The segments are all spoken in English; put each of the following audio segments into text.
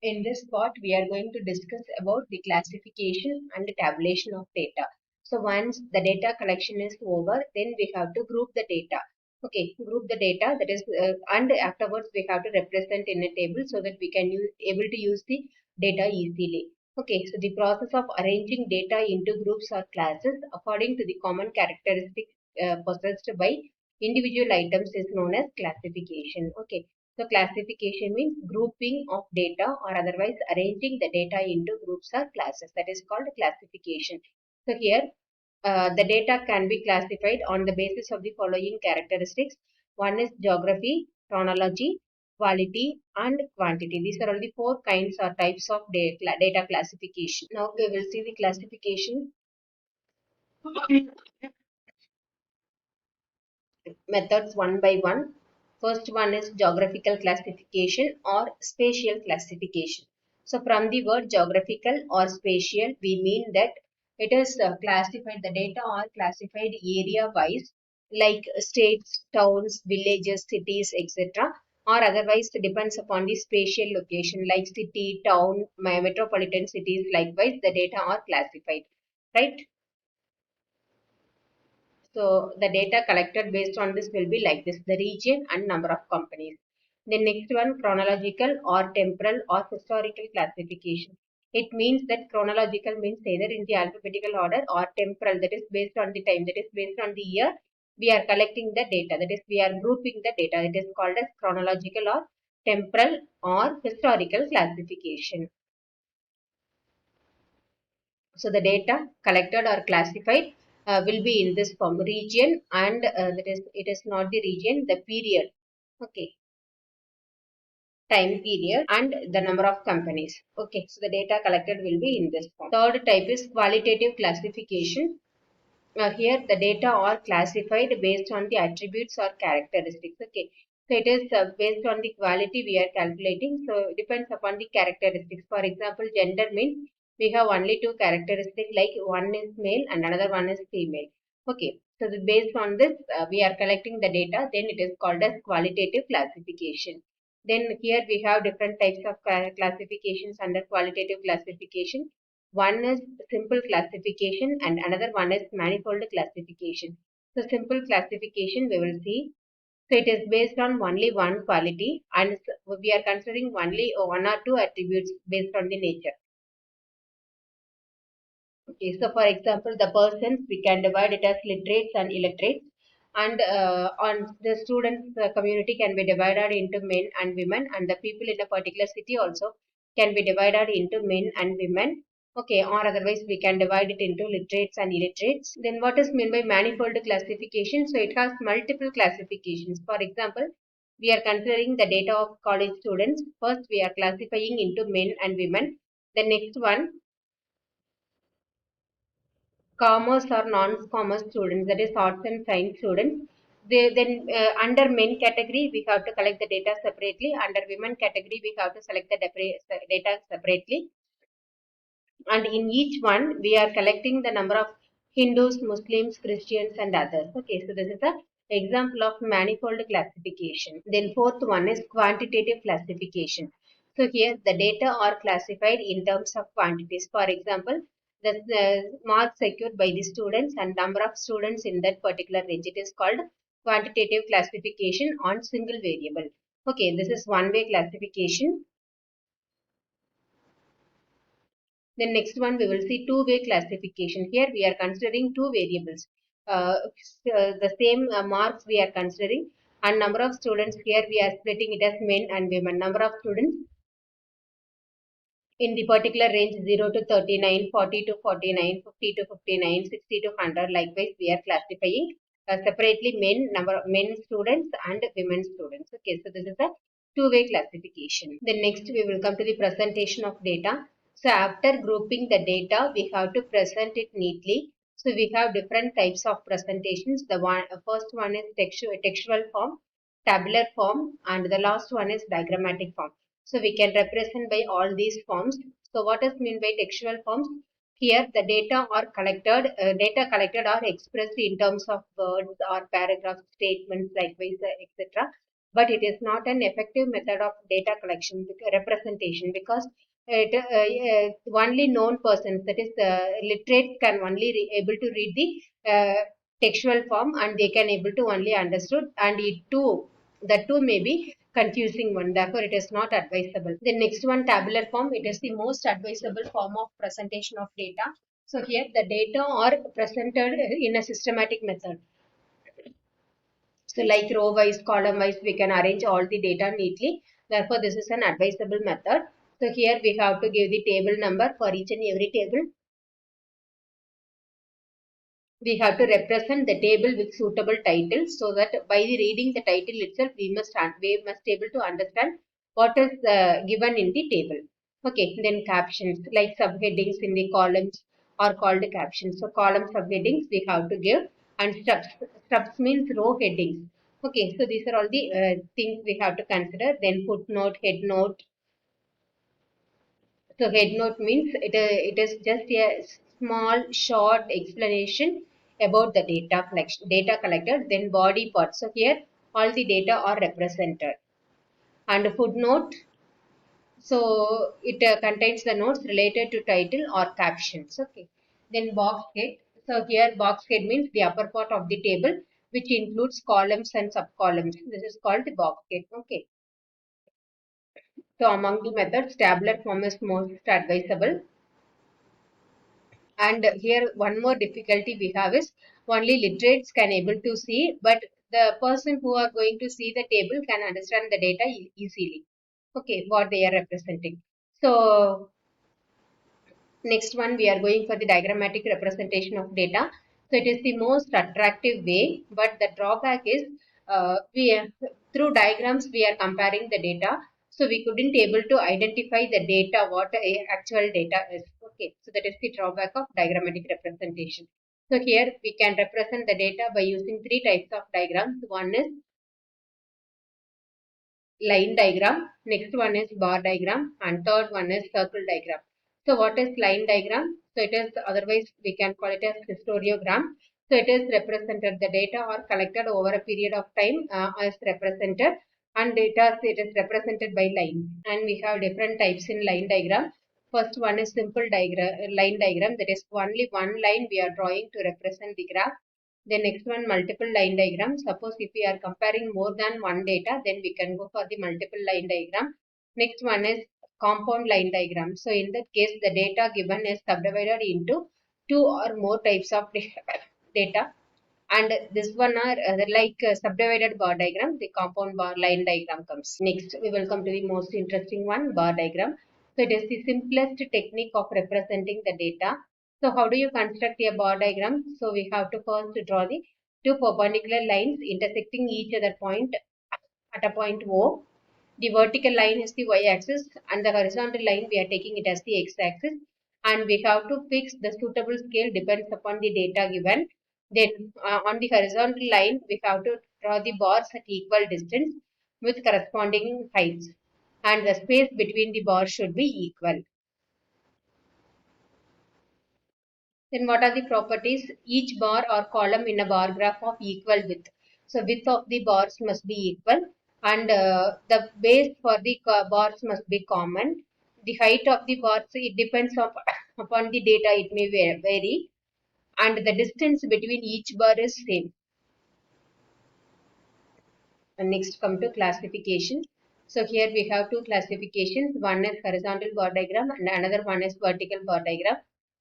In this part, we are going to discuss about the classification and the tabulation of data. So once the data collection is over, then we have to group the data. Okay, group the data that is, and afterwards we have to represent in a table so that we can able to use the data easily. Okay, so the process of arranging data into groups or classes according to the common characteristics possessed by individual items is known as classification. Okay, so classification means grouping of data or otherwise arranging the data into groups or classes. That is called classification. So here the data can be classified on the basis of the following characteristics. One is geography, chronology, quality and quantity. These are all the four kinds or types of data classification. Now we will see the classification methods one by one. First one is geographical classification or spatial classification. So from the word geographical or spatial, we mean that it is classified, the data are classified area wise like states, towns, villages, cities, etc. Or otherwise depends upon the spatial location like city, town, metropolitan cities. Likewise, the data are classified, right? So the data collected based on this will be like this, the region and number of companies. The next one, chronological or temporal or historical classification. It means that chronological means either in the alphabetical order or temporal, that is based on the time, that is based on the year. We are collecting the data, that is we are grouping the data. It is called as chronological or temporal or historical classification. So the data collected or classified will be in this form, region and that is it is not the region, the period. Okay, time period and the number of companies. Okay, so the data collected will be in this form. Third type is qualitative classification. Here the data are classified based on the attributes or characteristics. Okay, so it is based on the quality we are calculating. So it depends upon the characteristics. For example, gender means we have only two characteristics, like one is male and another one is female. Okay, so based on this we are collecting the data. Then it is called as qualitative classification. Then here we have different types of classifications under qualitative classification. One is simple classification and another one is manifold classification. So simple classification we will see. So it is based on only one quality and we are considering only one or two attributes based on the nature. Okay, so for example, the persons we can divide it as literates and illiterates, and on the students community can be divided into men and women, and the people in a particular city also can be divided into men and women. Okay, or otherwise we can divide it into literates and illiterates. Then what is meant by manifold classification? So it has multiple classifications. For example, we are considering the data of college students. First, we are classifying into men and women. The next one, commerce or non-commerce students, that is arts and science students. They then under men category we have to collect the data separately. Under women category we have to select the data separately. And in each one we are collecting the number of Hindus, Muslims, Christians, and others. Okay, so this is a example of manifold classification. Then fourth one is quantitative classification. So here the data are classified in terms of quantities. For example, the marks secured by the students and number of students in that particular range. It is called quantitative classification on single variable. Okay, this is one-way classification. The next one we will see two-way classification. Here we are considering two variables. The same marks we are considering and number of students. Here we are splitting it as men and women. Number of students in the particular range 0 to 39, 40 to 49, 50 to 59, 60 to 100. Likewise, we are classifying separately number of men students and women students. Okay, so this is a two-way classification. Then next we will come to the presentation of data. So after grouping the data, we have to present it neatly. So we have different types of presentations. The first one is textual form, tabular form, and the last one is diagrammatic form. So we can represent by all these forms. So what is meant by textual forms? Here the data collected are expressed in terms of words or paragraph statements, likewise, etc. but it is not an effective method of data collection representation, because only known persons, that is literate, can only able to read the textual form, and they can able to only understood, and it too, that too may be confusing one, therefore it is not advisable. The next one, tabular form, it is the most advisable form of presentation of data. So here the data are presented in a systematic method. So like row wise, column wise, we can arrange all the data neatly. Therefore, this is an advisable method. So here we have to give the table number for each and every table. We have to represent the table with suitable title, so that by the reading the title itself, we must able to understand what is given in the table. Okay, then captions like subheadings in the columns are called captions. So column subheadings we have to give, and stubs. Stubs means row headings. Okay, so these are all the things we have to consider. Then footnote, head note. So head note means it is just a small short explanation about the data collection, data collected. Then body part. So here all the data are represented. And footnote. So it contains the notes related to title or captions. Okay. Then box head. So here box head means the upper part of the table, which includes columns and subcolumns. This is called the box head. Okay. So among the methods, tabular form is most advisable. And here one more difficulty we have is only literates can able to see, but the person who are going to see the table can understand the data easily. Okay, what they are representing. So next one, we are going for the diagrammatic representation of data. So it is the most attractive way, but the drawback is through diagrams we are comparing the data, so we couldn't able to identify the data, what actual data is. Okay, so that is the drawback of diagrammatic representation. So here we can represent the data by using three types of diagrams. One is line diagram, next one is bar diagram, and third one is circle diagram. So what is line diagram? So it is, otherwise we can call it as histogram. So it is represented, the data are collected over a period of time as represented, and it is represented by lines. And we have different types in line diagram. First one is simple line diagram, that is only one line we are drawing to represent the graph. The next one, multiple line diagram. Suppose if we are comparing more than one data, then we can go for the multiple line diagram. Next one is compound line diagram. So in that case, the data given is subdivided into two or more types of data. And this one are like subdivided bar diagram, the compound bar line diagram comes. Next, we will come to the most interesting one, bar diagram. So it is the simplest technique of representing the data. So how do you construct a bar diagram? So we have to first draw the two perpendicular lines intersecting each other point at a point O. The vertical line is the y-axis, and the horizontal line we are taking it as the x-axis. And we have to fix the suitable scale depends upon the data given. Then on the horizontal line, we have to draw the bars at equal distance with corresponding heights. And the space between the bars should be equal. Then what are the properties? Each bar or column in a bar graph of equal width. So width of the bars must be equal, and the base for the bars must be common. The height of the bars, it depends upon the data, it may vary, and the distance between each bar is same. And next come to classification. So here we have two classifications. One is horizontal bar diagram and another one is vertical bar diagram.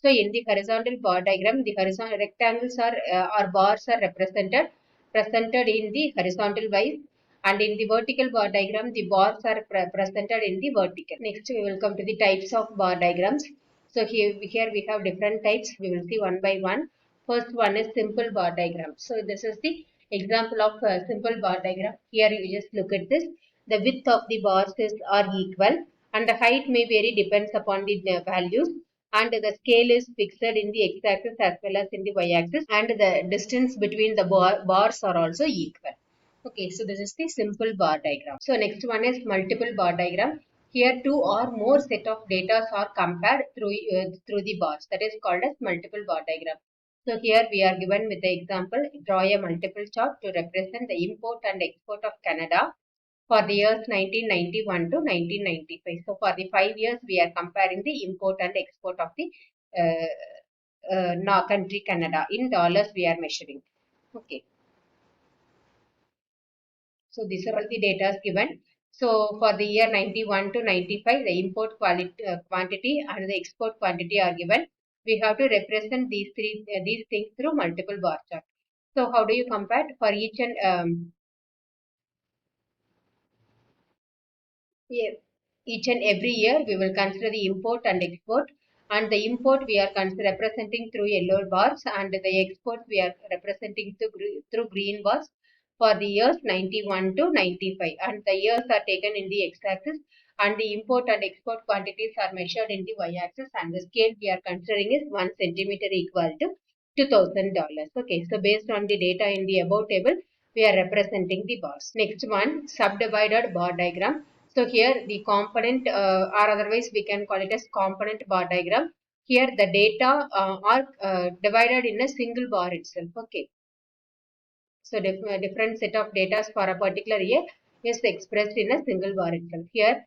So in the horizontal bar diagram, the horizontal rectangles are or bars are presented in the horizontal wise, and in the vertical bar diagram, the bars are presented in the vertical. Next, we will come to the types of bar diagrams. So here we have different types. We will see one by one. First one is simple bar diagram. So this is the example of a simple bar diagram. Here you just look at this. The width of the bars are equal, and the height may vary depends upon the values, and the scale is fixed in the x-axis as well as in the y-axis, and the distance between the bars are also equal. Okay, so this is the simple bar diagram. So next one is multiple bar diagram. Here two or more set of data are compared through the bars. That is called as multiple bar diagram. So here we are given with the example, draw a multiple chart to represent the import and export of Canada. for the years 1991 to 1995. So for the 5 years, we are comparing the import and export of the country Canada. In dollars, we are measuring. Okay. So these are all the data given. So for the year 91 to 95, the import quantity and the export quantity are given. We have to represent these things through multiple bar charts. So how do you compare for each and each and every year we will consider the import and export, and the import we are representing through yellow bars and the export we are representing through green bars for the years 91 to 95, and the years are taken in the x-axis and the import and export quantities are measured in the y-axis, and the scale we are considering is 1 centimeter equal to $2,000. Okay, so based on the data in the above table, we are representing the bars. Next one, subdivided bar diagram. So here the component or otherwise we can call it as component bar diagram. Here the data are divided in a single bar itself. Okay. So different set of data for a particular year is expressed in a single bar itself. Here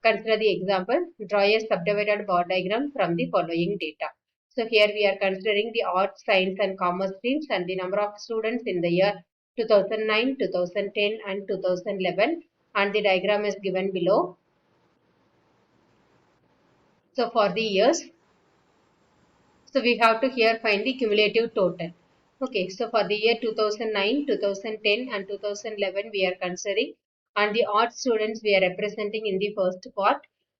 consider the example. Draw a subdivided bar diagram from the following data. So here we are considering the arts, science and commerce streams and the number of students in the year 2009, 2010 and 2011, and the diagram is given below. So for the years, so we have to here find the cumulative total. Okay, so for the year 2009, 2010 and 2011 we are considering, and the art students we are representing in the first part.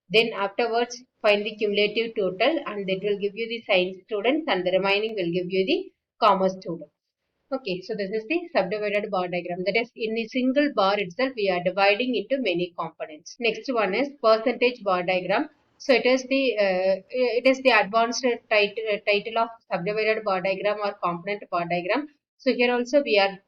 Then afterwards find the cumulative total and that will give you the science students and the remaining will give you the commerce students. Okay, so this is the subdivided bar diagram. That is, in a single bar itself, we are dividing into many components. Next one is percentage bar diagram. So it is the advanced title of subdivided bar diagram or component bar diagram. So here also we are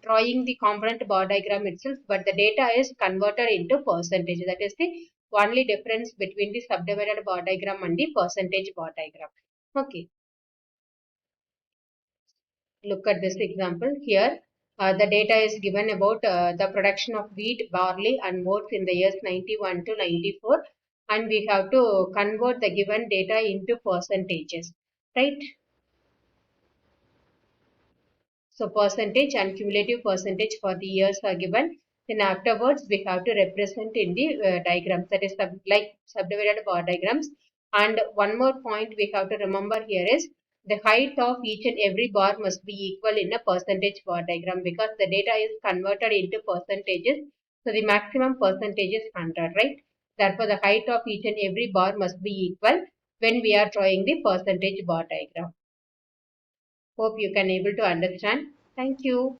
drawing the component bar diagram itself, but the data is converted into percentage. That is the only difference between the subdivided bar diagram and the percentage bar diagram. Okay. Look at this example here. The data is given about the production of wheat, barley and oats in the years 91 to 94, and we have to convert the given data into percentages, right? So percentage and cumulative percentage for the years are given. Then afterwards we have to represent in the diagrams, that is like subdivided bar diagrams. And one more point we have to remember here is the height of each and every bar must be equal in a percentage bar diagram because the data is converted into percentages. So the maximum percentage is 100, right? Therefore the height of each and every bar must be equal when we are drawing the percentage bar diagram. Hope you can able to understand. Thank you.